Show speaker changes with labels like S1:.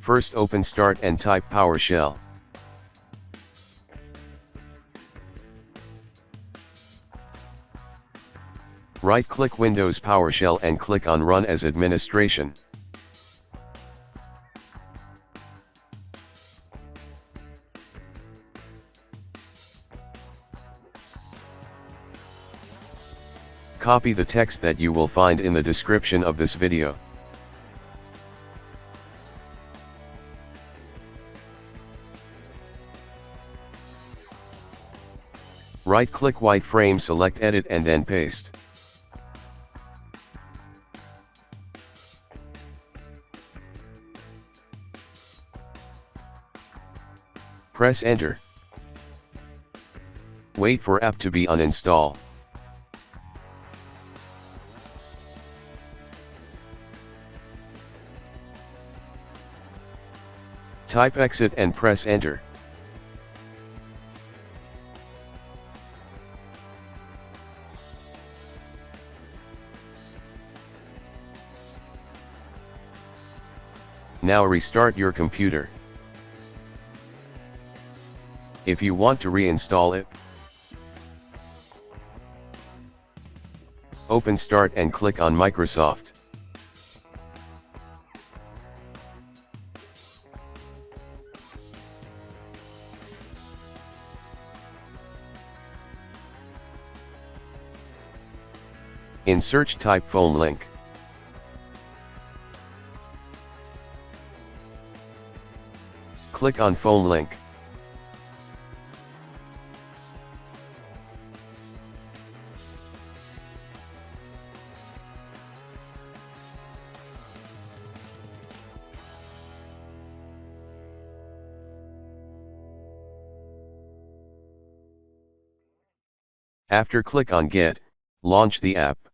S1: First open Start and type PowerShell. Right-click Windows PowerShell and click on Run as Administration. Copy the text that you will find in the description of this video. Right-click white frame, select Edit and then Paste. Press Enter. Wait for app to be uninstalled. Type exit and press Enter. Now restart your computer. If you want to reinstall it, open Start and click on Microsoft. In search, type phone link. Click on phone link. After click on Get, launch the app.